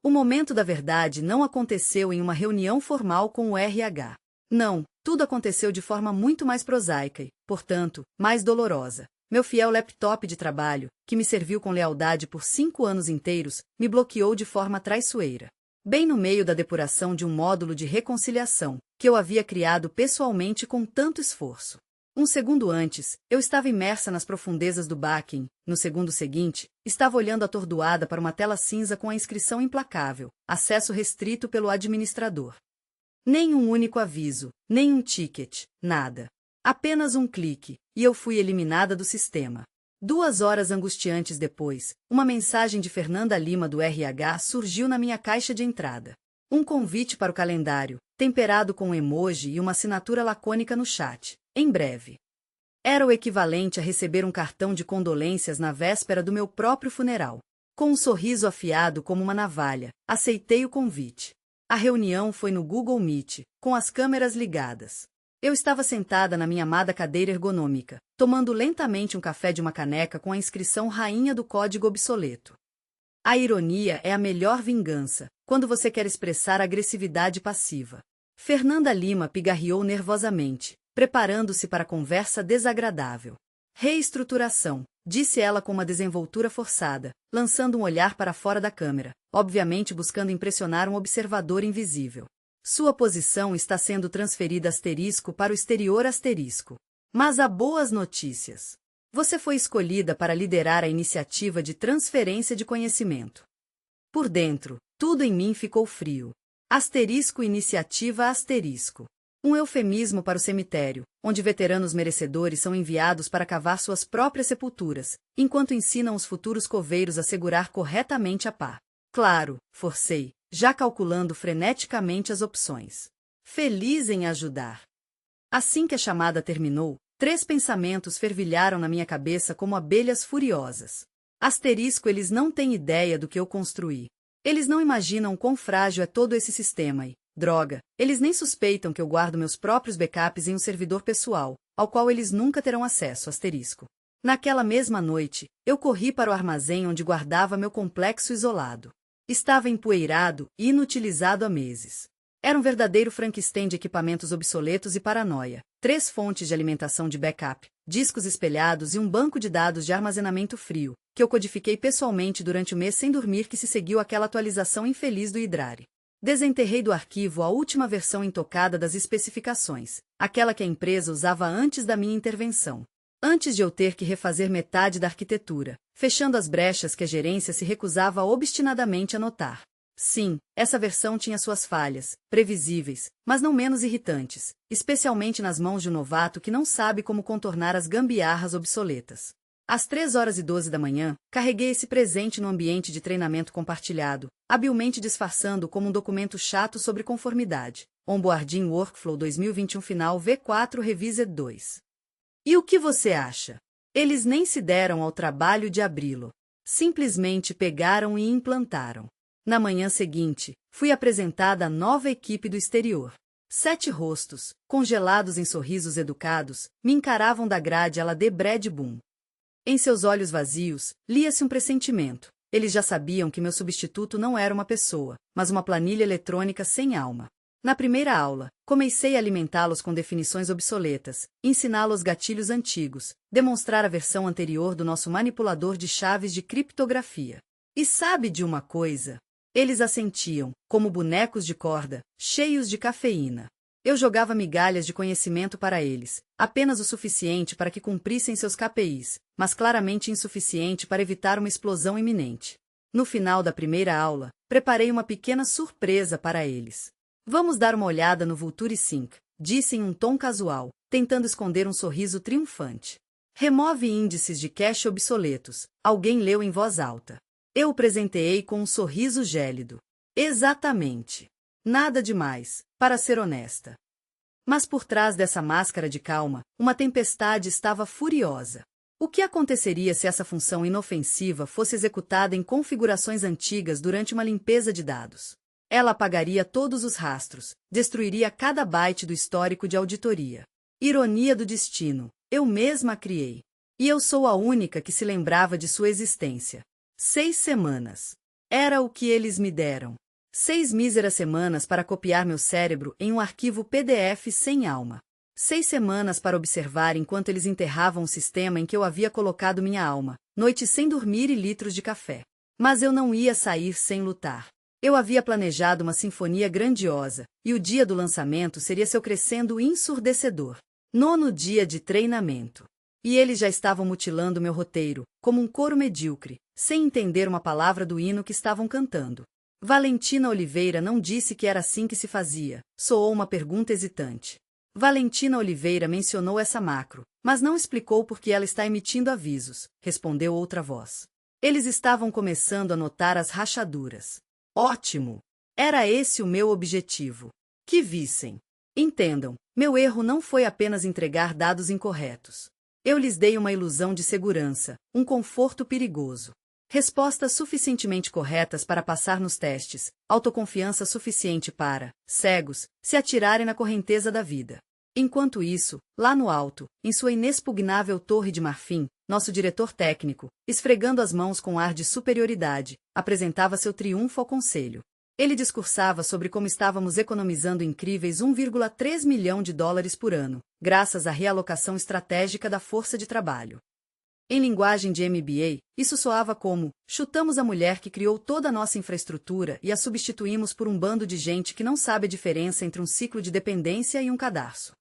O momento da verdade não aconteceu em uma reunião formal com o RH. Não, tudo aconteceu de forma muito mais prosaica e, portanto, mais dolorosa. Meu fiel laptop de trabalho, que me serviu com lealdade por 5 anos inteiros, me bloqueou de forma traiçoeira. Bem no meio da depuração de um módulo de reconciliação, que eu havia criado pessoalmente com tanto esforço. Um segundo antes, eu estava imersa nas profundezas do back-end. No segundo seguinte, estava olhando atordoada para uma tela cinza com a inscrição implacável: acesso restrito pelo administrador. Nem um único aviso, nem um ticket, nada. Apenas um clique, e eu fui eliminada do sistema. 2 horas angustiantes depois, uma mensagem de Fernanda Lima do RH surgiu na minha caixa de entrada. Um convite para o calendário, temperado com um emoji e uma assinatura lacônica no chat. Em breve. Era o equivalente a receber um cartão de condolências na véspera do meu próprio funeral. Com um sorriso afiado como uma navalha, aceitei o convite. A reunião foi no Google Meet, com as câmeras ligadas. Eu estava sentada na minha amada cadeira ergonômica, tomando lentamente um café de uma caneca com a inscrição Rainha do Código Obsoleto. A ironia é a melhor vingança, quando você quer expressar agressividade passiva. Fernanda Lima pigarreou nervosamente, preparando-se para a conversa desagradável. Reestruturação, disse ela com uma desenvoltura forçada, lançando um olhar para fora da câmera, obviamente buscando impressionar um observador invisível. Sua posição está sendo transferida para o exterior. Mas há boas notícias. Você foi escolhida para liderar a iniciativa de transferência de conhecimento. Por dentro, tudo em mim ficou frio. Iniciativa. Um eufemismo para o cemitério, onde veteranos merecedores são enviados para cavar suas próprias sepulturas, enquanto ensinam os futuros coveiros a segurar corretamente a pá. Claro, forcei, já calculando freneticamente as opções. Feliz em ajudar. Assim que a chamada terminou, 3 pensamentos fervilharam na minha cabeça como abelhas furiosas. Eles não têm ideia do que eu construí. Eles não imaginam quão frágil é todo esse sistema e, droga, eles nem suspeitam que eu guardo meus próprios backups em um servidor pessoal, ao qual eles nunca terão acesso. Naquela mesma noite, eu corri para o armazém onde guardava meu complexo isolado. Estava empoeirado e inutilizado há meses. Era um verdadeiro Frankenstein de equipamentos obsoletos e paranoia. 3 fontes de alimentação de backup, discos espelhados e um banco de dados de armazenamento frio, que eu codifiquei pessoalmente durante o mês sem dormir que se seguiu àquela atualização infeliz do Idrare. Desenterrei do arquivo a última versão intocada das especificações, aquela que a empresa usava antes da minha intervenção. Antes de eu ter que refazer metade da arquitetura, fechando as brechas que a gerência se recusava obstinadamente a notar. Sim, essa versão tinha suas falhas, previsíveis, mas não menos irritantes, especialmente nas mãos de um novato que não sabe como contornar as gambiarras obsoletas. Às 3h12 da manhã, carreguei esse presente no ambiente de treinamento compartilhado, habilmente disfarçando como um documento chato sobre conformidade. Onboarding Workflow 2021 Final V4 Revised 2. E o que você acha? Eles nem se deram ao trabalho de abri-lo. Simplesmente pegaram e implantaram. Na manhã seguinte, fui apresentada à nova equipe do exterior. 7 rostos, congelados em sorrisos educados, me encaravam da grade à la de Brad Boom. Em seus olhos vazios, lia-se um pressentimento. Eles já sabiam que meu substituto não era uma pessoa, mas uma planilha eletrônica sem alma. Na primeira aula, comecei a alimentá-los com definições obsoletas, ensiná-los gatilhos antigos, demonstrar a versão anterior do nosso manipulador de chaves de criptografia. E sabe de uma coisa? Eles assentiam, como bonecos de corda, cheios de cafeína. Eu jogava migalhas de conhecimento para eles, apenas o suficiente para que cumprissem seus KPIs, mas claramente insuficiente para evitar uma explosão iminente. No final da primeira aula, preparei uma pequena surpresa para eles. Vamos dar uma olhada no Vultr Sync, disse em um tom casual, tentando esconder um sorriso triunfante. Remove índices de cache obsoletos, alguém leu em voz alta. Eu o presenteei com um sorriso gélido. Exatamente. Nada demais, para ser honesta. Mas por trás dessa máscara de calma, uma tempestade estava furiosa. O que aconteceria se essa função inofensiva fosse executada em configurações antigas durante uma limpeza de dados? Ela apagaria todos os rastros, destruiria cada byte do histórico de auditoria. Ironia do destino, eu mesma a criei. E eu sou a única que se lembrava de sua existência. 6 semanas. Era o que eles me deram. 6 míseras semanas para copiar meu cérebro em um arquivo PDF sem alma. 6 semanas para observar enquanto eles enterravam o sistema em que eu havia colocado minha alma, noites sem dormir e litros de café. Mas eu não ia sair sem lutar. Eu havia planejado uma sinfonia grandiosa, e o dia do lançamento seria seu crescendo ensurdecedor. 9º dia de treinamento. E eles já estavam mutilando meu roteiro, como um coro medíocre, sem entender uma palavra do hino que estavam cantando. Valentina Oliveira não disse que era assim que se fazia, soou uma pergunta hesitante. Valentina Oliveira mencionou essa macro, mas não explicou por que ela está emitindo avisos, respondeu outra voz. Eles estavam começando a notar as rachaduras. Ótimo! Era esse o meu objetivo. Que vissem. Entendam, meu erro não foi apenas entregar dados incorretos. Eu lhes dei uma ilusão de segurança, um conforto perigoso. Respostas suficientemente corretas para passar nos testes, autoconfiança suficiente para, cegos, se atirarem na correnteza da vida. Enquanto isso, lá no alto, em sua inexpugnável torre de marfim, nosso diretor técnico, esfregando as mãos com ar de superioridade, apresentava seu triunfo ao conselho. Ele discursava sobre como estávamos economizando incríveis 1,3 milhão de dólares por ano, graças à realocação estratégica da força de trabalho. Em linguagem de MBA, isso soava como: chutamos a mulher que criou toda a nossa infraestrutura e a substituímos por um bando de gente que não sabe a diferença entre um ciclo de dependência e um cadarço.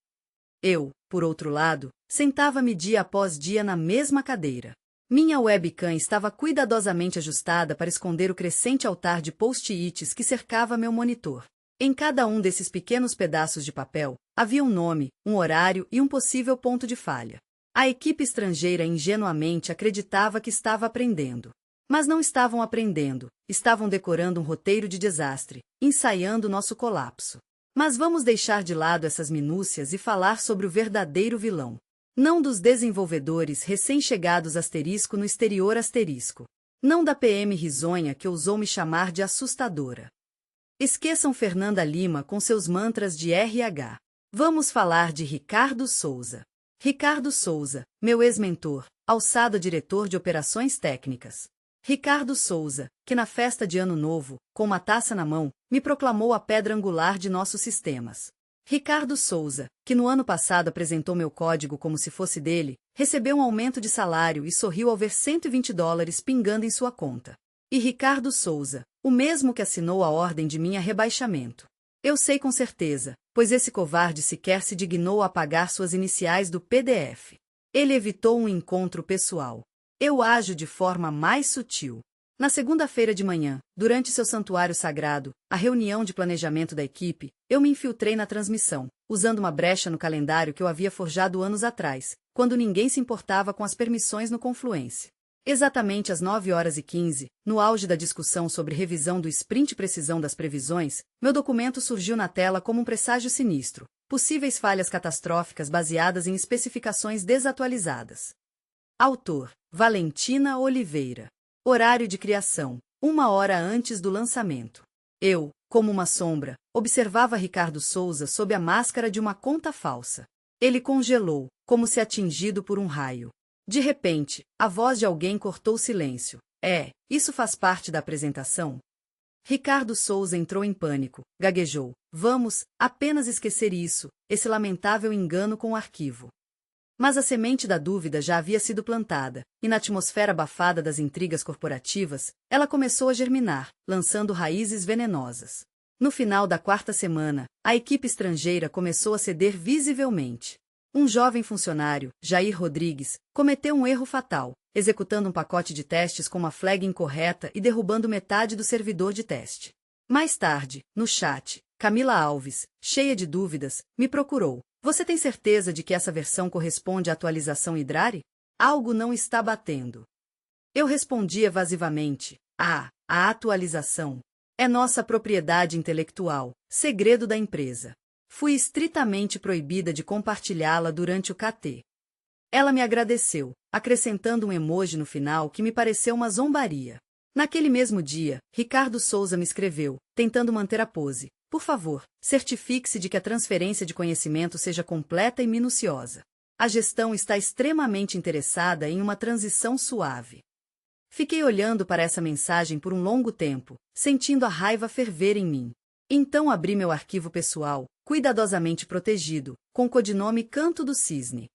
Eu, por outro lado, sentava-me dia após dia na mesma cadeira. Minha webcam estava cuidadosamente ajustada para esconder o crescente altar de post-its que cercava meu monitor. Em cada um desses pequenos pedaços de papel, havia um nome, um horário e um possível ponto de falha. A equipe estrangeira ingenuamente acreditava que estava aprendendo. Mas não estavam aprendendo, estavam decorando um roteiro de desastre, ensaiando nosso colapso. Mas vamos deixar de lado essas minúcias e falar sobre o verdadeiro vilão. Não dos desenvolvedores recém-chegados asterisco no exterior asterisco. Não da PM risonha que ousou me chamar de assustadora. Esqueçam Fernanda Lima com seus mantras de RH. Vamos falar de Ricardo Souza. Ricardo Souza, meu ex-mentor, alçado a diretor de operações técnicas. Ricardo Souza, que na festa de Ano Novo, com uma taça na mão, me proclamou a pedra angular de nossos sistemas. Ricardo Souza, que no ano passado apresentou meu código como se fosse dele, recebeu um aumento de salário e sorriu ao ver $120 pingando em sua conta. E Ricardo Souza, o mesmo que assinou a ordem de minha rebaixamento. Eu sei com certeza, pois esse covarde sequer se dignou a apagar suas iniciais do PDF. Ele evitou um encontro pessoal. Eu ajo de forma mais sutil. Na segunda-feira de manhã, durante seu santuário sagrado, a reunião de planejamento da equipe, eu me infiltrei na transmissão, usando uma brecha no calendário que eu havia forjado anos atrás, quando ninguém se importava com as permissões no Confluence. Exatamente às 9h15, no auge da discussão sobre revisão do sprint precisão das previsões, meu documento surgiu na tela como um presságio sinistro, possíveis falhas catastróficas baseadas em especificações desatualizadas. Autor: Valentina Oliveira. Horário de criação: 1 hora antes do lançamento. Eu, como uma sombra, observava Ricardo Souza sob a máscara de uma conta falsa. Ele congelou, como se atingido por um raio. De repente, a voz de alguém cortou o silêncio. Isso faz parte da apresentação? Ricardo Souza entrou em pânico, gaguejou. Vamos, apenas esquecer isso, esse lamentável engano com o arquivo. Mas a semente da dúvida já havia sido plantada, e na atmosfera abafada das intrigas corporativas, ela começou a germinar, lançando raízes venenosas. No final da 4ª semana, a equipe estrangeira começou a ceder visivelmente. Um jovem funcionário, Jair Rodrigues, cometeu um erro fatal, executando um pacote de testes com uma flag incorreta e derrubando metade do servidor de teste. Mais tarde, no chat, Camila Alves, cheia de dúvidas, me procurou. Você tem certeza de que essa versão corresponde à atualização Idrare? Algo não está batendo. Eu respondi evasivamente. A atualização é nossa propriedade intelectual, segredo da empresa. Fui estritamente proibida de compartilhá-la durante o KT. Ela me agradeceu, acrescentando um emoji no final que me pareceu uma zombaria. Naquele mesmo dia, Ricardo Souza me escreveu, tentando manter a pose. Por favor, certifique-se de que a transferência de conhecimento seja completa e minuciosa. A gestão está extremamente interessada em uma transição suave. Fiquei olhando para essa mensagem por um longo tempo, sentindo a raiva ferver em mim. Então abri meu arquivo pessoal, cuidadosamente protegido, com o codinome Canto do Cisne.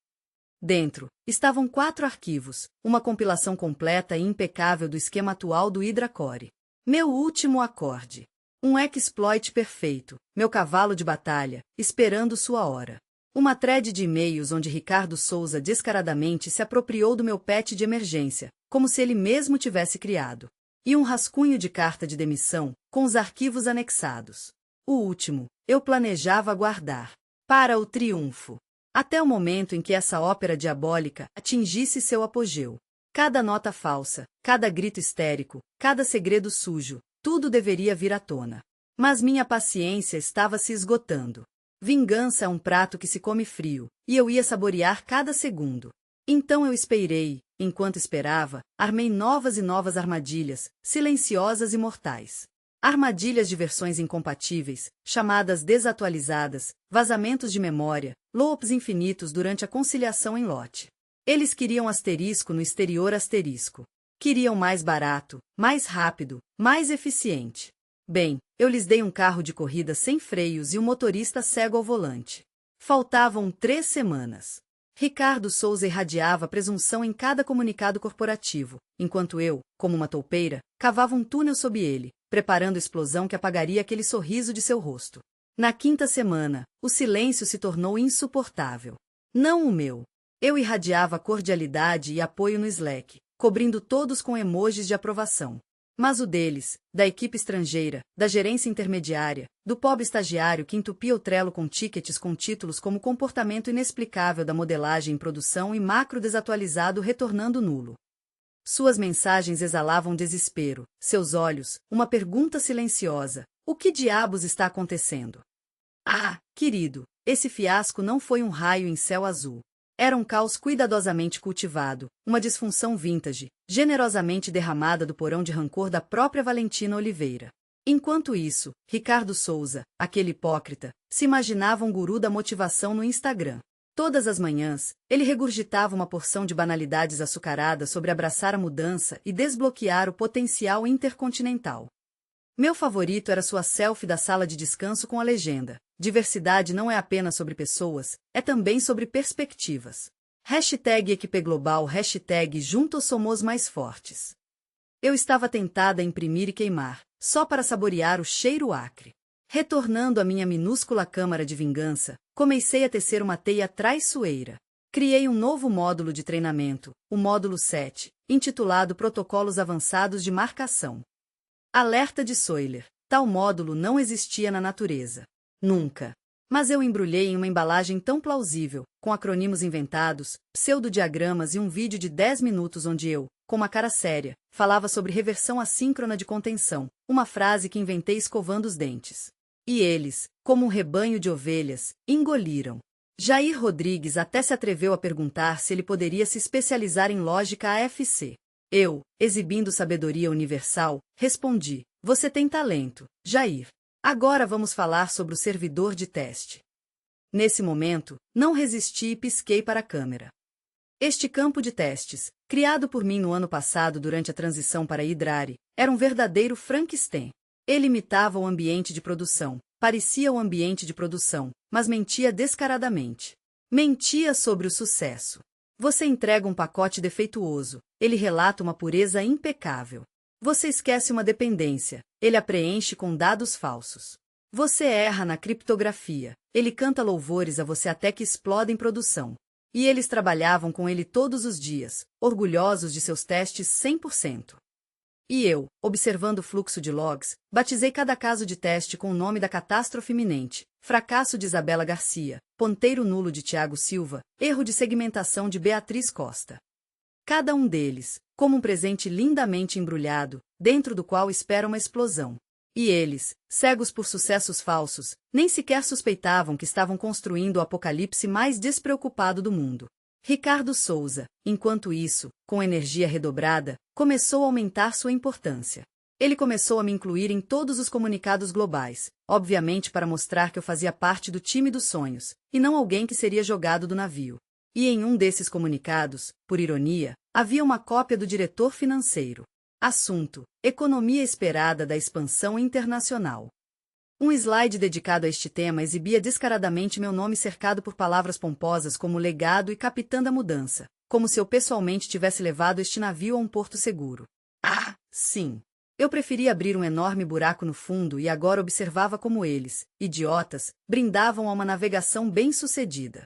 Dentro, estavam 4 arquivos, uma compilação completa e impecável do esquema atual do Hydra Core. Meu último acorde. Um exploit perfeito, meu cavalo de batalha, esperando sua hora. Uma thread de e-mails onde Ricardo Souza descaradamente se apropriou do meu patch de emergência, como se ele mesmo tivesse criado. E um rascunho de carta de demissão, com os arquivos anexados. O último, eu planejava guardar. Para o triunfo. Até o momento em que essa ópera diabólica atingisse seu apogeu. Cada nota falsa, cada grito histérico, cada segredo sujo, tudo deveria vir à tona. Mas minha paciência estava se esgotando. Vingança é um prato que se come frio, e eu ia saborear cada segundo. Então eu esperei, enquanto esperava, armei novas e novas armadilhas, silenciosas e mortais. Armadilhas de versões incompatíveis, chamadas desatualizadas, vazamentos de memória, loops infinitos durante a conciliação em lote. Eles queriam asterisco no exterior asterisco. Queriam mais barato, mais rápido, mais eficiente. Bem, eu lhes dei um carro de corrida sem freios e um motorista cego ao volante. Faltavam 3 semanas. Ricardo Souza irradiava presunção em cada comunicado corporativo, enquanto eu, como uma toupeira, cavava um túnel sob ele, preparando a explosão que apagaria aquele sorriso de seu rosto. Na 5ª semana, o silêncio se tornou insuportável. Não o meu. Eu irradiava cordialidade e apoio no Slack, cobrindo todos com emojis de aprovação. Mas o deles, da equipe estrangeira, da gerência intermediária, do pobre estagiário que entupia o Trello com tickets com títulos como comportamento inexplicável da modelagem em produção e macro desatualizado retornando nulo. Suas mensagens exalavam desespero, seus olhos, uma pergunta silenciosa: o que diabos está acontecendo? Ah, querido, esse fiasco não foi um raio em céu azul. Era um caos cuidadosamente cultivado, uma disfunção vintage, generosamente derramada do porão de rancor da própria Valentina Oliveira. Enquanto isso, Ricardo Souza, aquele hipócrita, se imaginava um guru da motivação no Instagram. Todas as manhãs, ele regurgitava uma porção de banalidades açucaradas sobre abraçar a mudança e desbloquear o potencial intercontinental. Meu favorito era sua selfie da sala de descanso com a legenda: diversidade não é apenas sobre pessoas, é também sobre perspectivas. Hashtag equipe global, hashtag juntos somos mais fortes. Eu estava tentada a imprimir e queimar, só para saborear o cheiro acre. Retornando à minha minúscula câmara de vingança, comecei a tecer uma teia traiçoeira. Criei um novo módulo de treinamento, o módulo 7, intitulado Protocolos Avançados de Marcação. Alerta de Soiler: tal módulo não existia na natureza. Nunca. Mas eu embrulhei em uma embalagem tão plausível, com acrônimos inventados, pseudodiagramas e um vídeo de 10 minutos onde eu, com uma cara séria, falava sobre reversão assíncrona de contenção, uma frase que inventei escovando os dentes. E eles, como um rebanho de ovelhas, engoliram. Jair Rodrigues até se atreveu a perguntar se ele poderia se especializar em lógica AFC. Eu, exibindo sabedoria universal, respondi: você tem talento, Jair. Agora vamos falar sobre o servidor de teste. Nesse momento, não resisti e pisquei para a câmera. Este campo de testes, criado por mim no ano passado durante a transição para Hydrare, era um verdadeiro Frankenstein. Ele imitava o ambiente de produção, parecia o ambiente de produção, mas mentia descaradamente. Mentia sobre o sucesso. Você entrega um pacote defeituoso, ele relata uma pureza impecável. Você esquece uma dependência, ele a preenche com dados falsos. Você erra na criptografia, ele canta louvores a você até que explode em produção. E eles trabalhavam com ele todos os dias, orgulhosos de seus testes 100%. E eu, observando o fluxo de logs, batizei cada caso de teste com o nome da catástrofe iminente: fracasso de Isabela Garcia, ponteiro nulo de Tiago Silva, erro de segmentação de Beatriz Costa. Cada um deles, como um presente lindamente embrulhado, dentro do qual espera uma explosão. E eles, cegos por sucessos falsos, nem sequer suspeitavam que estavam construindo o apocalipse mais despreocupado do mundo. Ricardo Souza, enquanto isso, com energia redobrada, começou a aumentar sua importância. Ele começou a me incluir em todos os comunicados globais, obviamente para mostrar que eu fazia parte do time dos sonhos, e não alguém que seria jogado do navio. E em um desses comunicados, por ironia, Havia uma cópia do diretor financeiro. Assunto: economia esperada da expansão internacional. Um slide dedicado a este tema exibia descaradamente meu nome cercado por palavras pomposas como legado e capitã da mudança, como se eu pessoalmente tivesse levado este navio a um porto seguro. Ah, sim. Eu preferia abrir um enorme buraco no fundo e agora observava como eles, idiotas, brindavam a uma navegação bem-sucedida.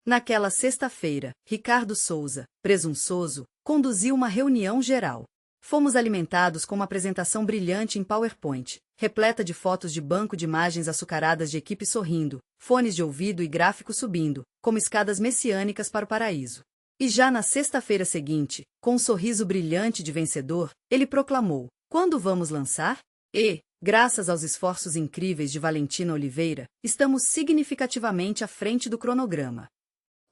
Naquela sexta-feira, Ricardo Souza, presunçoso, conduziu uma reunião geral. Fomos alimentados com uma apresentação brilhante em PowerPoint, repleta de fotos de banco de imagens açucaradas de equipe sorrindo, fones de ouvido e gráficos subindo, como escadas messiânicas para o paraíso. E já na sexta-feira seguinte, com um sorriso brilhante de vencedor, ele proclamou: "Quando vamos lançar?" E, graças aos esforços incríveis de Valentina Oliveira, estamos significativamente à frente do cronograma.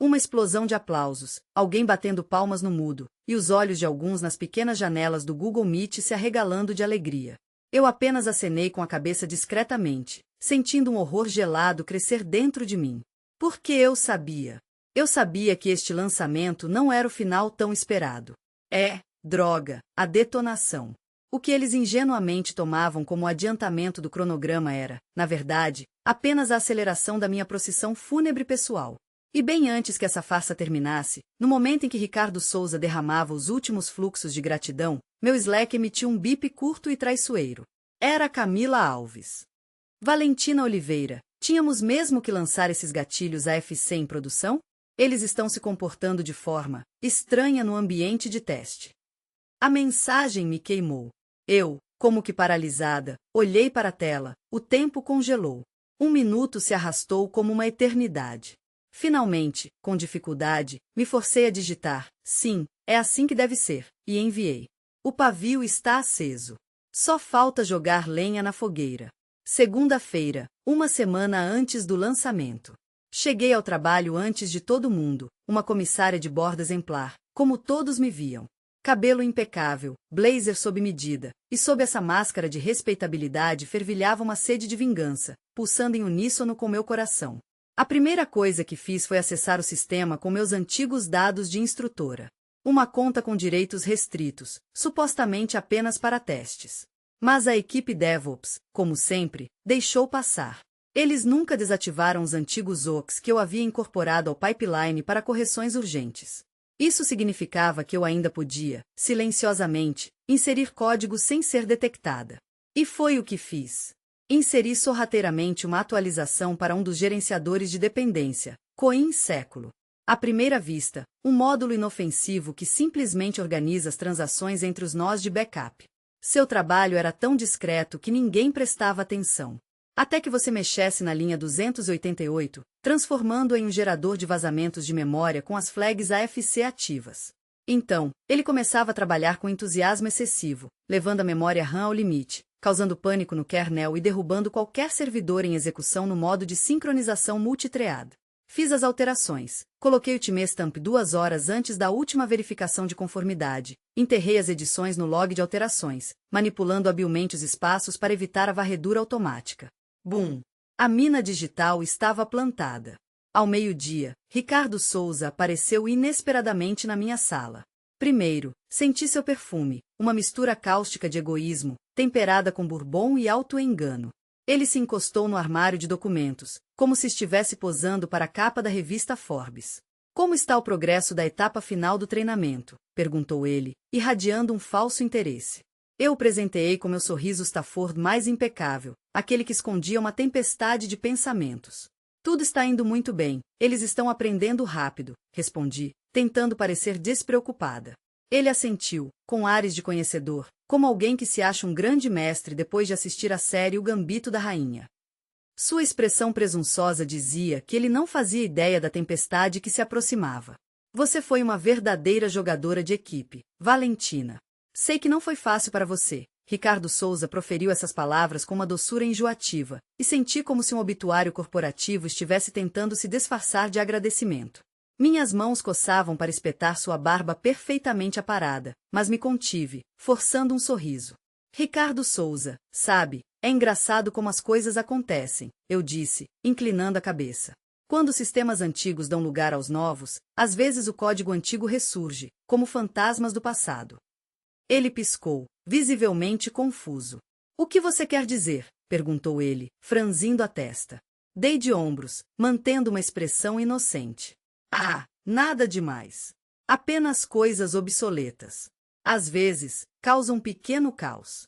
Uma explosão de aplausos, alguém batendo palmas no mudo, e os olhos de alguns nas pequenas janelas do Google Meet se arregalando de alegria. Eu apenas acenei com a cabeça discretamente, sentindo um horror gelado crescer dentro de mim. Porque eu sabia. Eu sabia que este lançamento não era o final tão esperado. Droga, a detonação. O que eles ingenuamente tomavam como adiantamento do cronograma era, na verdade, apenas a aceleração da minha procissão fúnebre pessoal. E bem antes que essa farsa terminasse, no momento em que Ricardo Souza derramava os últimos fluxos de gratidão, meu Slack emitiu um bip curto e traiçoeiro. Era Camila Alves. Valentina Oliveira, tínhamos mesmo que lançar esses gatilhos AFC em produção? Eles estão se comportando de forma estranha no ambiente de teste. A mensagem me queimou. Eu, como que paralisada, olhei para a tela, o tempo congelou. 1 minuto se arrastou como uma eternidade. Finalmente, com dificuldade, me forcei a digitar: "Sim, é assim que deve ser", e enviei. O pavio está aceso. Só falta jogar lenha na fogueira. Segunda-feira, uma semana antes do lançamento. Cheguei ao trabalho antes de todo mundo, uma comissária de bordo exemplar, como todos me viam. Cabelo impecável, blazer sob medida, e sob essa máscara de respeitabilidade fervilhava uma sede de vingança, pulsando em uníssono com meu coração. A primeira coisa que fiz foi acessar o sistema com meus antigos dados de instrutora. Uma conta com direitos restritos, supostamente apenas para testes. Mas a equipe DevOps, como sempre, deixou passar. Eles nunca desativaram os antigos OCs que eu havia incorporado ao pipeline para correções urgentes. Isso significava que eu ainda podia, silenciosamente, inserir código sem ser detectada. E foi o que fiz. Inseri sorrateiramente uma atualização para um dos gerenciadores de dependência, Coin Século. À primeira vista, um módulo inofensivo que simplesmente organiza as transações entre os nós de backup. Seu trabalho era tão discreto que ninguém prestava atenção. Até que você mexesse na linha 288, transformando-a em um gerador de vazamentos de memória com as flags AFC ativas. Então, ele começava a trabalhar com entusiasmo excessivo, levando a memória RAM ao limite, causando pânico no kernel e derrubando qualquer servidor em execução no modo de sincronização multithread. Fiz as alterações, coloquei o timestamp 2 horas antes da última verificação de conformidade, enterrei as edições no log de alterações, manipulando habilmente os espaços para evitar a varredura automática. Bum! A mina digital estava plantada. Ao meio-dia, Ricardo Souza apareceu inesperadamente na minha sala. Primeiro, senti seu perfume, uma mistura cáustica de egoísmo, temperada com bourbon e auto-engano. Ele se encostou no armário de documentos, como se estivesse posando para a capa da revista Forbes. "Como está o progresso da etapa final do treinamento?", perguntou ele, irradiando um falso interesse. Eu o presenteei com meu sorriso Stafford mais impecável, aquele que escondia uma tempestade de pensamentos. "Tudo está indo muito bem, eles estão aprendendo rápido", respondi, tentando parecer despreocupada. Ele assentiu, com ares de conhecedor, como alguém que se acha um grande mestre depois de assistir à série O Gambito da Rainha. Sua expressão presunçosa dizia que ele não fazia ideia da tempestade que se aproximava. "Você foi uma verdadeira jogadora de equipe, Valentina. Sei que não foi fácil para você." Ricardo Souza proferiu essas palavras com uma doçura enjoativa, e senti como se um obituário corporativo estivesse tentando se disfarçar de agradecimento. Minhas mãos coçavam para espetar sua barba perfeitamente aparada, mas me contive, forçando um sorriso. "Ricardo Souza, sabe, é engraçado como as coisas acontecem", eu disse, inclinando a cabeça. Quando sistemas antigos dão lugar aos novos, às vezes o código antigo ressurge, como fantasmas do passado. Ele piscou, visivelmente confuso. O que você quer dizer? Perguntou ele, franzindo a testa. Dei de ombros, mantendo uma expressão inocente. Ah, nada demais. Apenas coisas obsoletas. Às vezes, causam pequeno caos.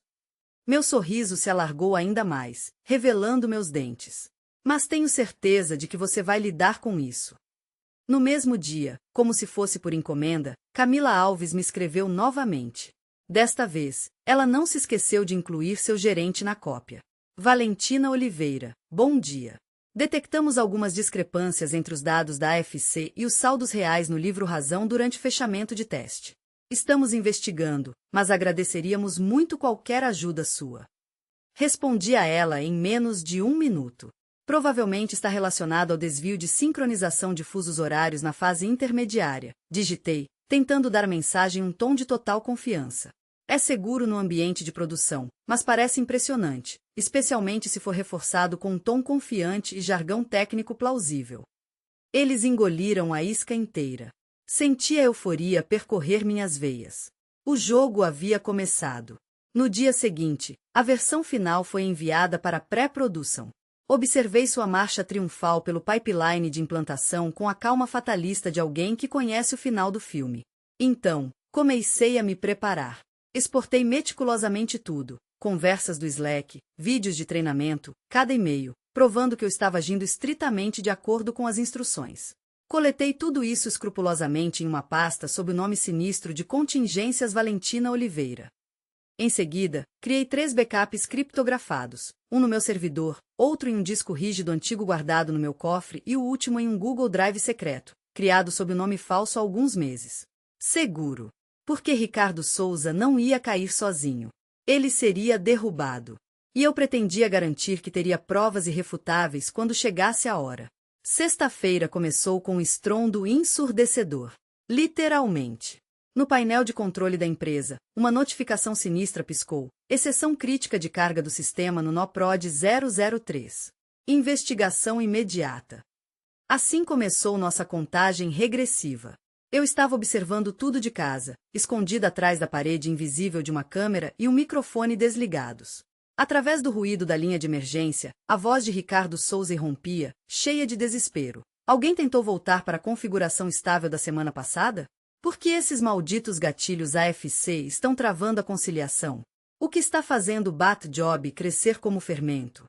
Meu sorriso se alargou ainda mais, revelando meus dentes. Mas tenho certeza de que você vai lidar com isso. No mesmo dia, como se fosse por encomenda, Camila Alves me escreveu novamente. Desta vez, ela não se esqueceu de incluir seu gerente na cópia. Valentina Oliveira, bom dia. Detectamos algumas discrepâncias entre os dados da AFC e os saldos reais no livro Razão durante o fechamento de teste. Estamos investigando, mas agradeceríamos muito qualquer ajuda sua. Respondi a ela em menos de 1 minuto. Provavelmente está relacionado ao desvio de sincronização de fusos horários na fase intermediária, digitei, tentando dar à mensagem um tom de total confiança. É seguro no ambiente de produção, mas parece impressionante, especialmente se for reforçado com um tom confiante e jargão técnico plausível. Eles engoliram a isca inteira. Senti a euforia percorrer minhas veias. O jogo havia começado. No dia seguinte, a versão final foi enviada para pré-produção. Observei sua marcha triunfal pelo pipeline de implantação com a calma fatalista de alguém que conhece o final do filme. Então, comecei a me preparar. Exportei meticulosamente tudo, conversas do Slack, vídeos de treinamento, cada e-mail, provando que eu estava agindo estritamente de acordo com as instruções. Coletei tudo isso escrupulosamente em uma pasta sob o nome sinistro de Contingências Valentina Oliveira. Em seguida, criei 3 backups criptografados, um no meu servidor, outro em um disco rígido antigo guardado no meu cofre e o último em um Google Drive secreto, criado sob o nome falso há alguns meses. Seguro. Porque Ricardo Souza não ia cair sozinho. Ele seria derrubado. E eu pretendia garantir que teria provas irrefutáveis quando chegasse a hora. Sexta-feira começou com um estrondo ensurdecedor. Literalmente. No painel de controle da empresa, uma notificação sinistra piscou. Exceção crítica de carga do sistema no nó PROD 003. Investigação imediata. Assim começou nossa contagem regressiva. Eu estava observando tudo de casa, escondida atrás da parede invisível de uma câmera e um microfone desligados. Através do ruído da linha de emergência, a voz de Ricardo Souza irrompia, cheia de desespero. Alguém tentou voltar para a configuração estável da semana passada? Por que esses malditos gatilhos AFC estão travando a conciliação? O que está fazendo o Bat-Job crescer como fermento?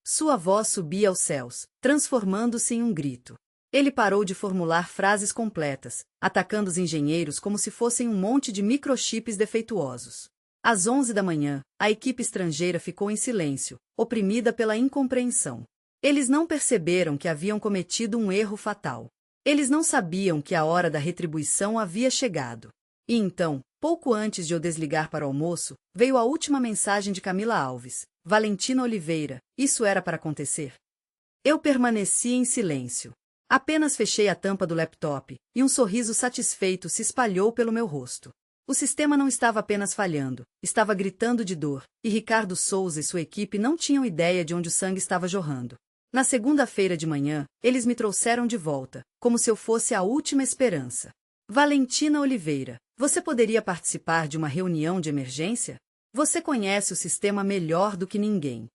Sua voz subia aos céus, transformando-se em um grito. Ele parou de formular frases completas, atacando os engenheiros como se fossem um monte de microchips defeituosos. Às 11 da manhã, a equipe estrangeira ficou em silêncio, oprimida pela incompreensão. Eles não perceberam que haviam cometido um erro fatal. Eles não sabiam que a hora da retribuição havia chegado. E então, pouco antes de eu desligar para o almoço, veio a última mensagem de Camila Alves. Valentina Oliveira, isso era para acontecer? Eu permaneci em silêncio. Apenas fechei a tampa do laptop, e um sorriso satisfeito se espalhou pelo meu rosto. O sistema não estava apenas falhando, estava gritando de dor, e Ricardo Souza e sua equipe não tinham ideia de onde o sangue estava jorrando. Na segunda-feira de manhã, eles me trouxeram de volta, como se eu fosse a última esperança. Valentina Oliveira, você poderia participar de uma reunião de emergência? Você conhece o sistema melhor do que ninguém.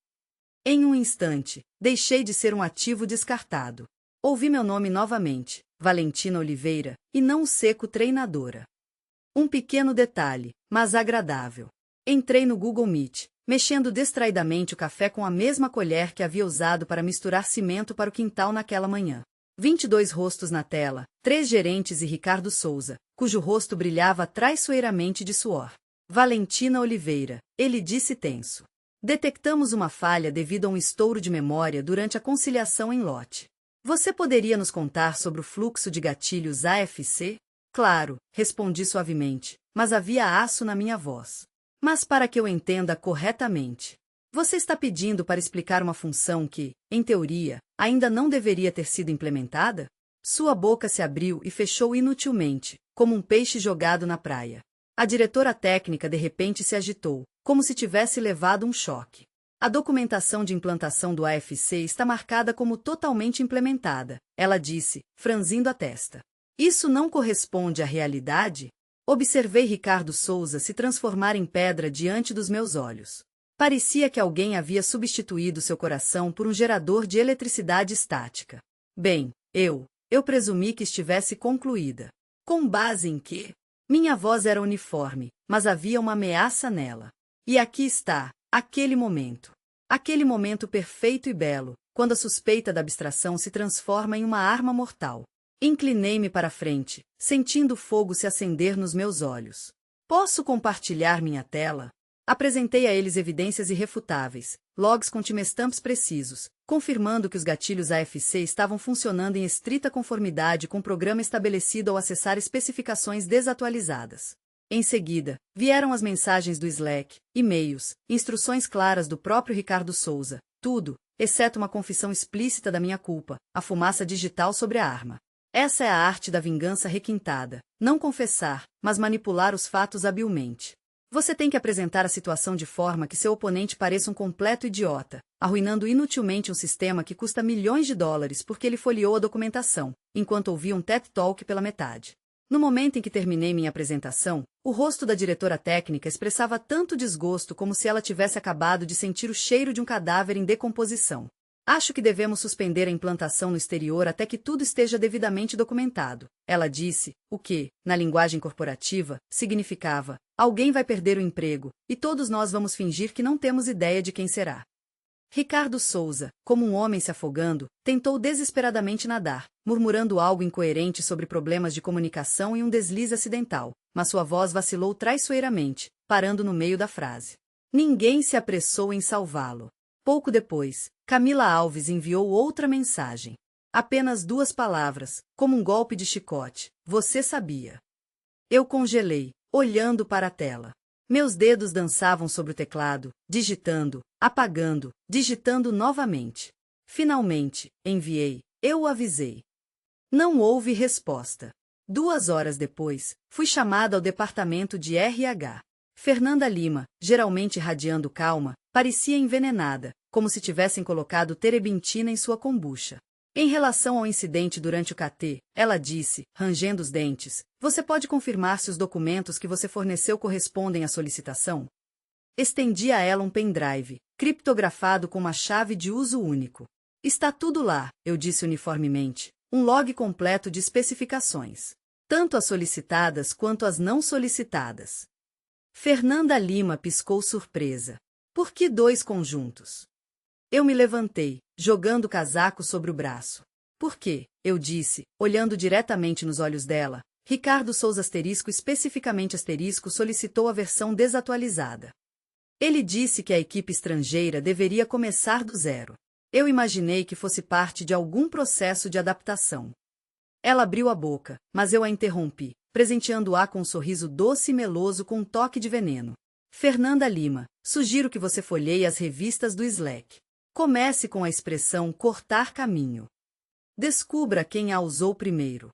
Em um instante, deixei de ser um ativo descartado. Ouvi meu nome novamente, Valentina Oliveira, e não o seco treinadora. Um pequeno detalhe, mas agradável. Entrei no Google Meet, mexendo distraidamente o café com a mesma colher que havia usado para misturar cimento para o quintal naquela manhã. 22 rostos na tela, 3 gerentes e Ricardo Souza, cujo rosto brilhava traiçoeiramente de suor. Valentina Oliveira, ele disse tenso. Detectamos uma falha devido a um estouro de memória durante a conciliação em lote. Você poderia nos contar sobre o fluxo de gatilhos AFC? Claro, respondi suavemente, mas havia aço na minha voz. Mas para que eu entenda corretamente, você está pedindo para explicar uma função que, em teoria, ainda não deveria ter sido implementada? Sua boca se abriu e fechou inutilmente, como um peixe jogado na praia. A diretora técnica de repente se agitou, como se tivesse levado um choque. A documentação de implantação do AFC está marcada como totalmente implementada, ela disse, franzindo a testa. Isso não corresponde à realidade? Observei Ricardo Souza se transformar em pedra diante dos meus olhos. Parecia que alguém havia substituído seu coração por um gerador de eletricidade estática. Bem, eu presumi que estivesse concluída. Com base em quê? Minha voz era uniforme, mas havia uma ameaça nela. E aqui está, aquele momento. Aquele momento perfeito e belo, quando a suspeita da abstração se transforma em uma arma mortal. Inclinei-me para a frente, sentindo o fogo se acender nos meus olhos. Posso compartilhar minha tela? Apresentei a eles evidências irrefutáveis, logs com timestamps precisos, confirmando que os gatilhos AFC estavam funcionando em estrita conformidade com o programa estabelecido ao acessar especificações desatualizadas. Em seguida, vieram as mensagens do Slack, e-mails, instruções claras do próprio Ricardo Souza, tudo, exceto uma confissão explícita da minha culpa, a fumaça digital sobre a arma. Essa é a arte da vingança requintada, não confessar, mas manipular os fatos habilmente. Você tem que apresentar a situação de forma que seu oponente pareça um completo idiota, arruinando inutilmente um sistema que custa milhões de dólares porque ele folheou a documentação, enquanto ouvia um TED Talk pela metade. No momento em que terminei minha apresentação, o rosto da diretora técnica expressava tanto desgosto como se ela tivesse acabado de sentir o cheiro de um cadáver em decomposição. Acho que devemos suspender a implantação no exterior até que tudo esteja devidamente documentado, ela disse, o que, na linguagem corporativa, significava: alguém vai perder o emprego, e todos nós vamos fingir que não temos ideia de quem será. Ricardo Souza, como um homem se afogando, tentou desesperadamente nadar, murmurando algo incoerente sobre problemas de comunicação e um deslize acidental, mas sua voz vacilou traiçoeiramente, parando no meio da frase. Ninguém se apressou em salvá-lo. Pouco depois, Camila Alves enviou outra mensagem. Apenas 2 palavras, como um golpe de chicote. Você sabia. Eu congelei, olhando para a tela. Meus dedos dançavam sobre o teclado, digitando, apagando, digitando novamente. Finalmente, enviei. Eu o avisei. Não houve resposta. 2 horas depois, fui chamada ao departamento de RH. Fernanda Lima, geralmente radiando calma, parecia envenenada, como se tivessem colocado terebintina em sua kombucha. Em relação ao incidente durante o KT, ela disse, rangendo os dentes, você pode confirmar se os documentos que você forneceu correspondem à solicitação? Estendi a ela um pendrive, criptografado com uma chave de uso único. Está tudo lá, eu disse uniformemente, um log completo de especificações. Tanto as solicitadas quanto as não solicitadas. Fernanda Lima piscou surpresa. Por que 2 conjuntos? Eu me levantei, jogando o casaco sobre o braço. Por quê? Eu disse, olhando diretamente nos olhos dela. Ricardo Souza especificamente solicitou a versão desatualizada. Ele disse que a equipe estrangeira deveria começar do zero. Eu imaginei que fosse parte de algum processo de adaptação. Ela abriu a boca, mas eu a interrompi, presenteando-a com um sorriso doce e meloso com um toque de veneno. Fernanda Lima, sugiro que você folheie as revistas do Slack. Comece com a expressão cortar caminho. Descubra quem a usou primeiro.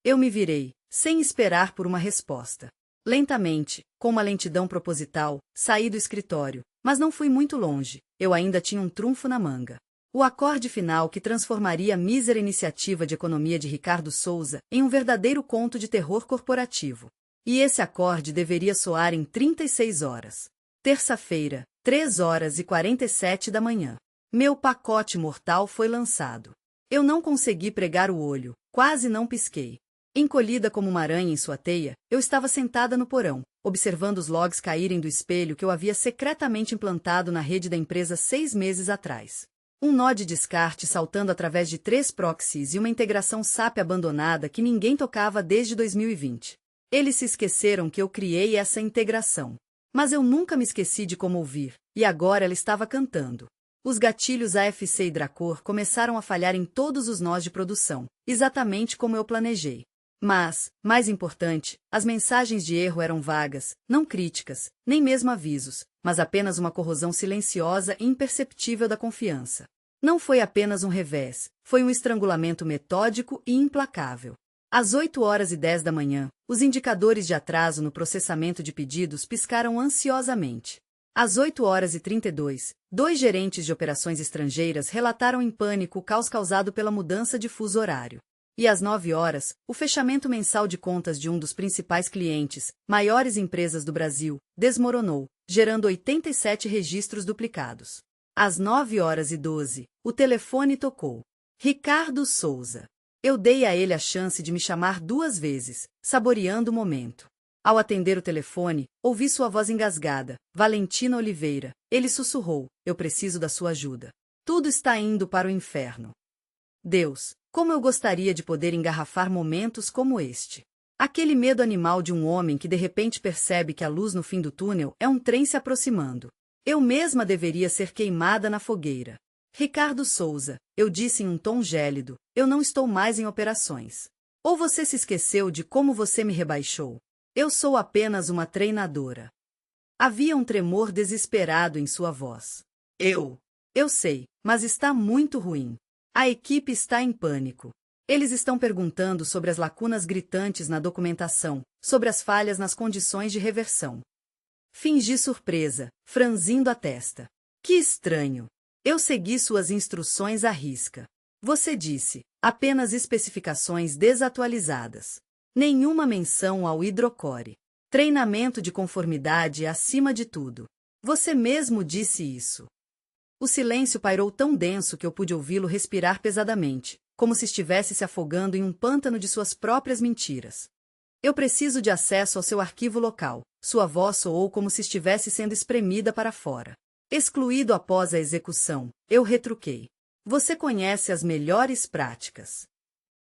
Eu me virei, sem esperar por uma resposta. Lentamente, com uma lentidão proposital, saí do escritório, mas não fui muito longe, eu ainda tinha um trunfo na manga. O acorde final que transformaria a mísera iniciativa de economia de Ricardo Souza em um verdadeiro conto de terror corporativo. E esse acorde deveria soar em 36 horas. Terça-feira, 3h47 da manhã. Meu pacote mortal foi lançado. Eu não consegui pregar o olho, quase não pisquei. Encolhida como uma aranha em sua teia, eu estava sentada no porão, observando os logs caírem do espelho que eu havia secretamente implantado na rede da empresa 6 meses atrás. Um nó de descarte saltando através de 3 proxies e uma integração SAP abandonada que ninguém tocava desde 2020. Eles se esqueceram que eu criei essa integração. Mas eu nunca me esqueci de como ouvir, e agora ela estava cantando. Os gatilhos AFC e Dracor começaram a falhar em todos os nós de produção, exatamente como eu planejei. Mas, mais importante, as mensagens de erro eram vagas, não críticas, nem mesmo avisos, mas apenas uma corrosão silenciosa e imperceptível da confiança. Não foi apenas um revés, foi um estrangulamento metódico e implacável. Às 8h10 da manhã, os indicadores de atraso no processamento de pedidos piscaram ansiosamente. Às 8h32, dois gerentes de operações estrangeiras relataram em pânico o caos causado pela mudança de fuso horário. E às 9h, o fechamento mensal de contas de um dos principais clientes, maiores empresas do Brasil, desmoronou, gerando 87 registros duplicados. Às 9h12, o telefone tocou. Ricardo Souza. Eu dei a ele a chance de me chamar 2 vezes, saboreando o momento. Ao atender o telefone, ouvi sua voz engasgada. Valentina Oliveira. Ele sussurrou: eu preciso da sua ajuda. Tudo está indo para o inferno. Deus, como eu gostaria de poder engarrafar momentos como este. Aquele medo animal de um homem que de repente percebe que a luz no fim do túnel é um trem se aproximando. Eu mesma deveria ser queimada na fogueira. Ricardo Souza, eu disse em um tom gélido, eu não estou mais em operações. Ou você se esqueceu de como você me rebaixou? Eu sou apenas uma treinadora. Havia um tremor desesperado em sua voz. Eu sei, mas está muito ruim. A equipe está em pânico. Eles estão perguntando sobre as lacunas gritantes na documentação, sobre as falhas nas condições de reversão. Fingi surpresa, franzindo a testa. Que estranho. Eu segui suas instruções à risca. Você disse, apenas especificações desatualizadas. Nenhuma menção ao hidrocore. Treinamento de conformidade acima de tudo. Você mesmo disse isso. O silêncio pairou tão denso que eu pude ouvi-lo respirar pesadamente, como se estivesse se afogando em um pântano de suas próprias mentiras. Eu preciso de acesso ao seu arquivo local. Sua voz soou como se estivesse sendo espremida para fora. Excluído após a execução, eu retruquei. Você conhece as melhores práticas.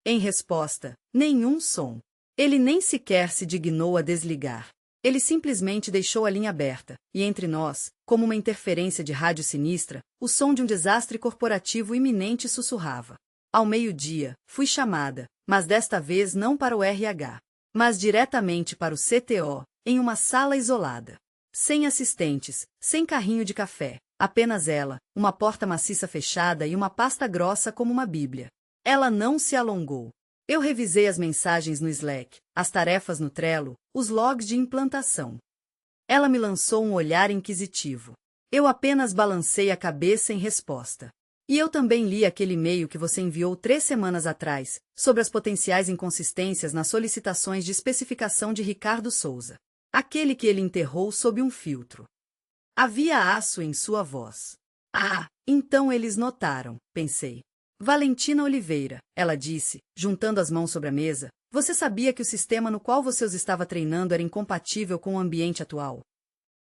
Em resposta, nenhum som. Ele nem sequer se dignou a desligar. Ele simplesmente deixou a linha aberta, e entre nós, como uma interferência de rádio sinistra, o som de um desastre corporativo iminente sussurrava. Ao meio-dia, fui chamada, mas desta vez não para o RH, mas diretamente para o CTO, em uma sala isolada. Sem assistentes, sem carrinho de café, apenas ela, uma porta maciça fechada e uma pasta grossa como uma bíblia. Ela não se alongou. Eu revisei as mensagens no Slack, as tarefas no Trello, os logs de implantação. Ela me lançou um olhar inquisitivo. Eu apenas balancei a cabeça em resposta. E eu também li aquele e-mail que você enviou 3 semanas atrás, sobre as potenciais inconsistências nas solicitações de especificação de Ricardo Souza. Aquele que ele enterrou sob um filtro. Havia aço em sua voz. Ah, então eles notaram, pensei. Valentina Oliveira, ela disse, juntando as mãos sobre a mesa, você sabia que o sistema no qual você os estava treinando era incompatível com o ambiente atual?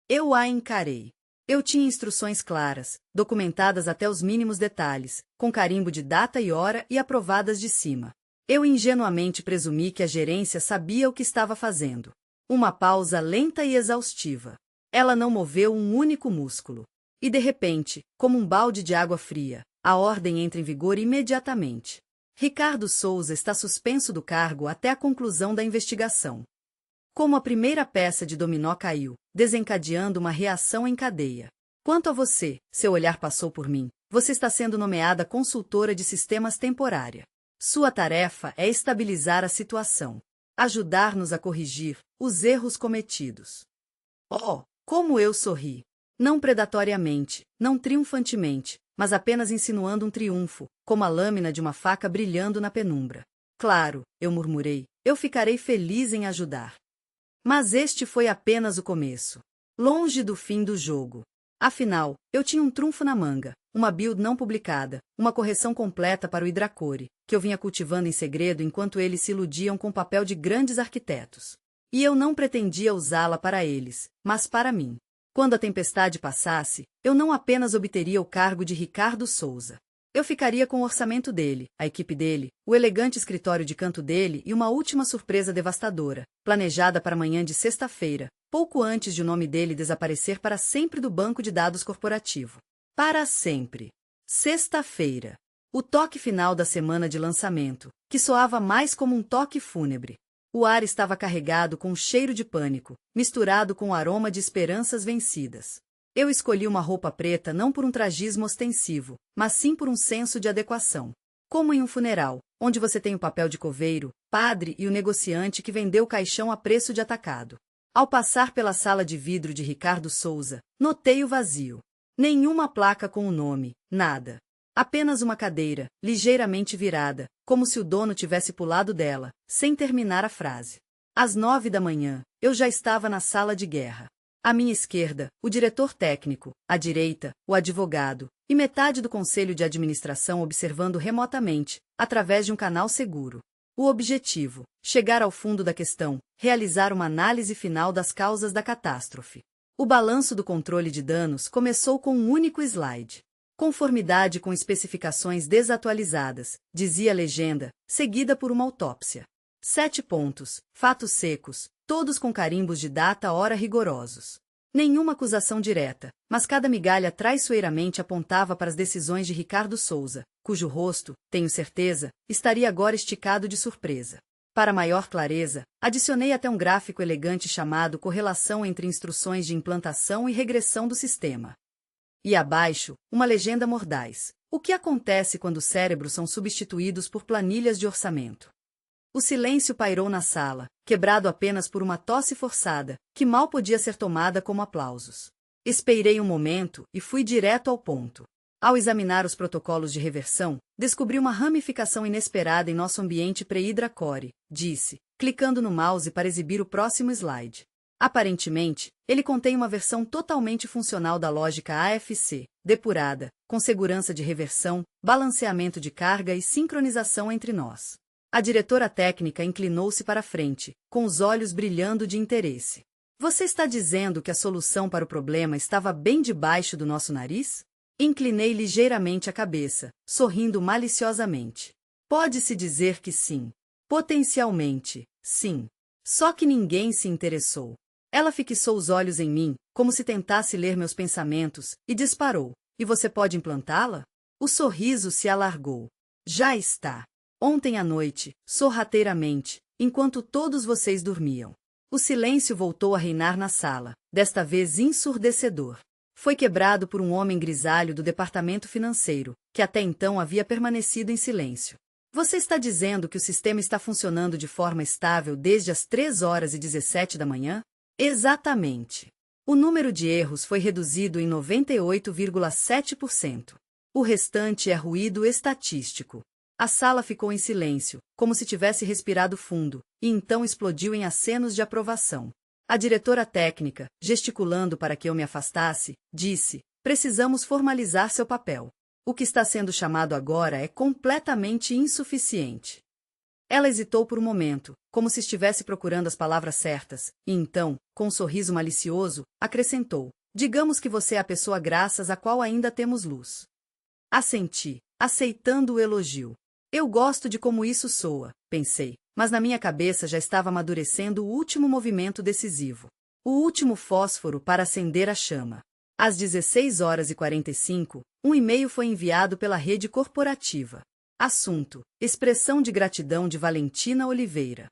Eu a encarei. Eu tinha instruções claras, documentadas até os mínimos detalhes, com carimbo de data e hora e aprovadas de cima. Eu ingenuamente presumi que a gerência sabia o que estava fazendo. Uma pausa lenta e exaustiva. Ela não moveu um único músculo. E de repente, como um balde de água fria, a ordem entra em vigor imediatamente. Ricardo Souza está suspenso do cargo até a conclusão da investigação. Como a primeira peça de dominó caiu, desencadeando uma reação em cadeia. Quanto a você, seu olhar passou por mim, você está sendo nomeada consultora de sistemas temporária. Sua tarefa é estabilizar a situação. Ajudar-nos a corrigir os erros cometidos. Oh, como eu sorri! Não predatoriamente, não triunfantemente, mas apenas insinuando um triunfo, como a lâmina de uma faca brilhando na penumbra. Claro, eu murmurei, eu ficarei feliz em ajudar. Mas este foi apenas o começo. Longe do fim do jogo. Afinal, eu tinha um trunfo na manga, uma build não publicada, uma correção completa para o hidrocore, que eu vinha cultivando em segredo enquanto eles se iludiam com o papel de grandes arquitetos. E eu não pretendia usá-la para eles, mas para mim. Quando a tempestade passasse, eu não apenas obteria o cargo de Ricardo Souza. Eu ficaria com o orçamento dele, a equipe dele, o elegante escritório de canto dele e uma última surpresa devastadora, planejada para a manhã de sexta-feira, pouco antes de o nome dele desaparecer para sempre do banco de dados corporativo. Para sempre. Sexta-feira. O toque final da semana de lançamento, que soava mais como um toque fúnebre. O ar estava carregado com um cheiro de pânico, misturado com o aroma de esperanças vencidas. Eu escolhi uma roupa preta não por um tragismo ostensivo, mas sim por um senso de adequação. Como em um funeral, onde você tem o papel de coveiro, padre e o negociante que vendeu o caixão a preço de atacado. Ao passar pela sala de vidro de Ricardo Souza, notei o vazio. Nenhuma placa com o nome, nada. Apenas uma cadeira, ligeiramente virada, como se o dono tivesse pulado dela, sem terminar a frase. Às 9 da manhã, eu já estava na sala de guerra. À minha esquerda, o diretor técnico, à direita, o advogado, e metade do conselho de administração observando remotamente, através de um canal seguro. O objetivo: chegar ao fundo da questão, realizar uma análise final das causas da catástrofe. O balanço do controle de danos começou com um único slide. Conformidade com especificações desatualizadas, dizia a legenda, seguida por uma autópsia. 7 pontos, fatos secos, todos com carimbos de data-hora rigorosos. Nenhuma acusação direta, mas cada migalha traiçoeiramente apontava para as decisões de Ricardo Souza, cujo rosto, tenho certeza, estaria agora esticado de surpresa. Para maior clareza, adicionei até um gráfico elegante chamado Correlação entre instruções de implantação e regressão do sistema. E abaixo, uma legenda mordaz. O que acontece quando os cérebros são substituídos por planilhas de orçamento? O silêncio pairou na sala, quebrado apenas por uma tosse forçada, que mal podia ser tomada como aplausos. Esperei um momento e fui direto ao ponto. Ao examinar os protocolos de reversão, descobri uma ramificação inesperada em nosso ambiente pre-Hydra-Core, disse, clicando no mouse para exibir o próximo slide. Aparentemente, ele contém uma versão totalmente funcional da lógica AFC, depurada, com segurança de reversão, balanceamento de carga e sincronização entre nós. A diretora técnica inclinou-se para a frente, com os olhos brilhando de interesse. Você está dizendo que a solução para o problema estava bem debaixo do nosso nariz? Inclinei ligeiramente a cabeça, sorrindo maliciosamente. Pode-se dizer que sim. Potencialmente, sim. Só que ninguém se interessou. Ela fixou os olhos em mim, como se tentasse ler meus pensamentos, e disparou. E você pode implantá-la? O sorriso se alargou. Já está. Ontem à noite, sorrateiramente, enquanto todos vocês dormiam. O silêncio voltou a reinar na sala, desta vez ensurdecedor. Foi quebrado por um homem grisalho do departamento financeiro, que até então havia permanecido em silêncio. Você está dizendo que o sistema está funcionando de forma estável desde as 3h17 da manhã? Exatamente. O número de erros foi reduzido em 98,7%. O restante é ruído estatístico. A sala ficou em silêncio, como se tivesse respirado fundo, e então explodiu em acenos de aprovação. A diretora técnica, gesticulando para que eu me afastasse, disse: precisamos formalizar seu papel. O que está sendo chamado agora é completamente insuficiente. Ela hesitou por um momento, como se estivesse procurando as palavras certas, e então, com um sorriso malicioso, acrescentou: digamos que você é a pessoa graças à qual ainda temos luz. Assenti, aceitando o elogio. Eu gosto de como isso soa, pensei, mas na minha cabeça já estava amadurecendo o último movimento decisivo. O último fósforo para acender a chama. Às 16h45, um e-mail foi enviado pela rede corporativa. Assunto: expressão de gratidão de Valentina Oliveira.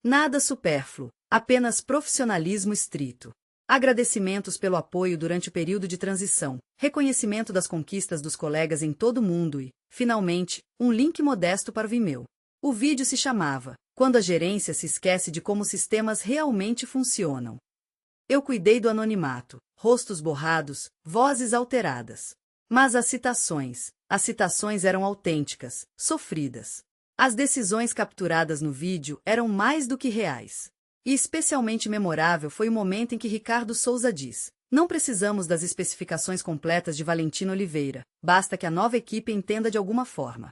Nada supérfluo, apenas profissionalismo estrito. Agradecimentos pelo apoio durante o período de transição, reconhecimento das conquistas dos colegas em todo o mundo e, finalmente, um link modesto para o Vimeo. O vídeo se chamava Quando a gerência se esquece de como os sistemas realmente funcionam. Eu cuidei do anonimato, rostos borrados, vozes alteradas. Mas as citações eram autênticas, sofridas. As decisões capturadas no vídeo eram mais do que reais. E especialmente memorável foi o momento em que Ricardo Souza diz: não precisamos das especificações completas de Valentina Oliveira, basta que a nova equipe entenda de alguma forma.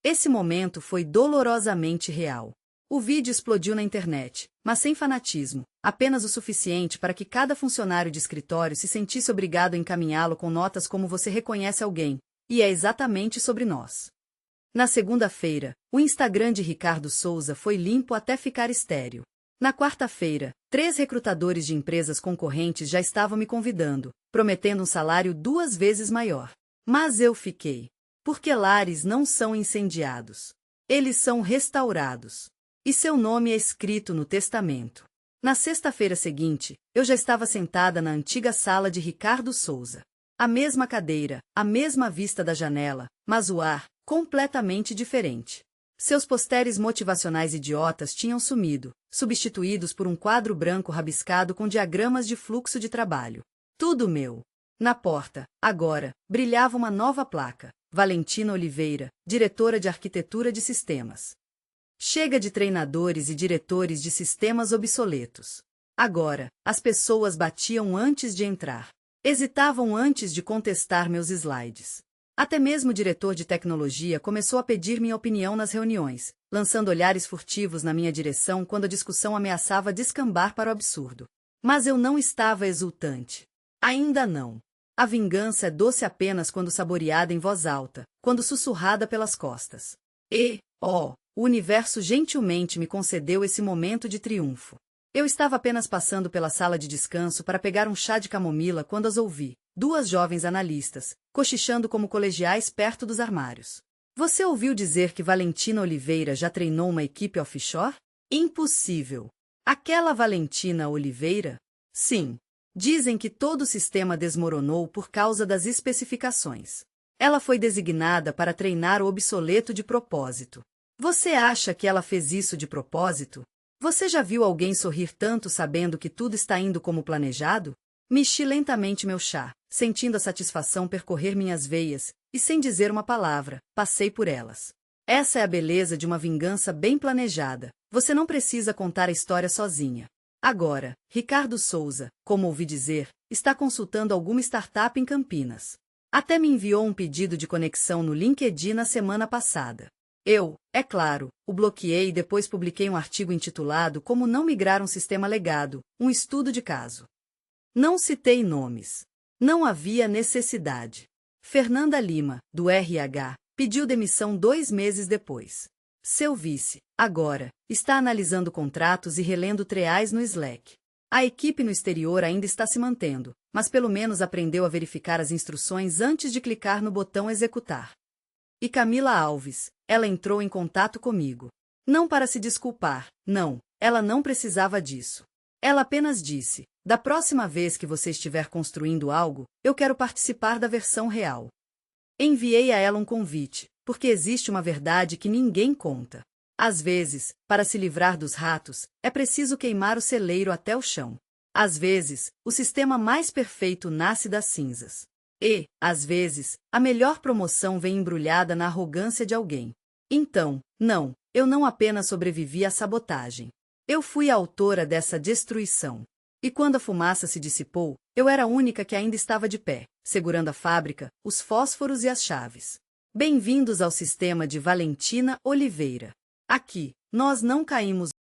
Esse momento foi dolorosamente real. O vídeo explodiu na internet, mas sem fanatismo, apenas o suficiente para que cada funcionário de escritório se sentisse obrigado a encaminhá-lo com notas como você reconhece alguém, e é exatamente sobre nós. Na segunda-feira, o Instagram de Ricardo Souza foi limpo até ficar estéril. Na quarta-feira, 3 recrutadores de empresas concorrentes já estavam me convidando, prometendo um salário 2 vezes maior. Mas eu fiquei. Porque lares não são incendiados. Eles são restaurados. E seu nome é escrito no testamento. Na sexta-feira seguinte, eu já estava sentada na antiga sala de Ricardo Souza. A mesma cadeira, a mesma vista da janela, mas o ar, completamente diferente. Seus posteres motivacionais idiotas tinham sumido, substituídos por um quadro branco rabiscado com diagramas de fluxo de trabalho. Tudo meu. Na porta, agora, brilhava uma nova placa. Valentina Oliveira, diretora de arquitetura de sistemas. Chega de treinadores e diretores de sistemas obsoletos. Agora, as pessoas batiam antes de entrar. Hesitavam antes de contestar meus slides. Até mesmo o diretor de tecnologia começou a pedir minha opinião nas reuniões, lançando olhares furtivos na minha direção quando a discussão ameaçava descambar para o absurdo. Mas eu não estava exultante. Ainda não. A vingança é doce apenas quando saboreada em voz alta, quando sussurrada pelas costas. O universo gentilmente me concedeu esse momento de triunfo. Eu estava apenas passando pela sala de descanso para pegar um chá de camomila quando as ouvi, duas jovens analistas, cochichando como colegiais perto dos armários. Você ouviu dizer que Valentina Oliveira já treinou uma equipe offshore? Impossível. Aquela Valentina Oliveira? Sim. Dizem que todo o sistema desmoronou por causa das especificações. Ela foi designada para treinar o obsoleto de propósito. Você acha que ela fez isso de propósito? Você já viu alguém sorrir tanto sabendo que tudo está indo como planejado? Mexi lentamente meu chá, sentindo a satisfação percorrer minhas veias, e sem dizer uma palavra, passei por elas. Essa é a beleza de uma vingança bem planejada. Você não precisa contar a história sozinha. Agora, Ricardo Souza, como ouvi dizer, está consultando alguma startup em Campinas. Até me enviou um pedido de conexão no LinkedIn na semana passada. Eu, é claro, o bloqueei e depois publiquei um artigo intitulado Como não migrar um sistema legado, um estudo de caso. Não citei nomes. Não havia necessidade. Fernanda Lima, do RH, pediu demissão 2 meses depois. Seu vice, agora, está analisando contratos e relendo treais no Slack. A equipe no exterior ainda está se mantendo, mas pelo menos aprendeu a verificar as instruções antes de clicar no botão executar. E Camila Alves, ela entrou em contato comigo. Não para se desculpar, não, ela não precisava disso. Ela apenas disse, da próxima vez que você estiver construindo algo, eu quero participar da versão real. Enviei a ela um convite, porque existe uma verdade que ninguém conta. Às vezes, para se livrar dos ratos, é preciso queimar o celeiro até o chão. Às vezes, o sistema mais perfeito nasce das cinzas. E, às vezes, a melhor promoção vem embrulhada na arrogância de alguém. Então, não, eu não apenas sobrevivi à sabotagem. Eu fui a autora dessa destruição. E quando a fumaça se dissipou, eu era a única que ainda estava de pé, segurando a fábrica, os fósforos e as chaves. Bem-vindos ao sistema de Valentina Oliveira. Aqui, nós não caímos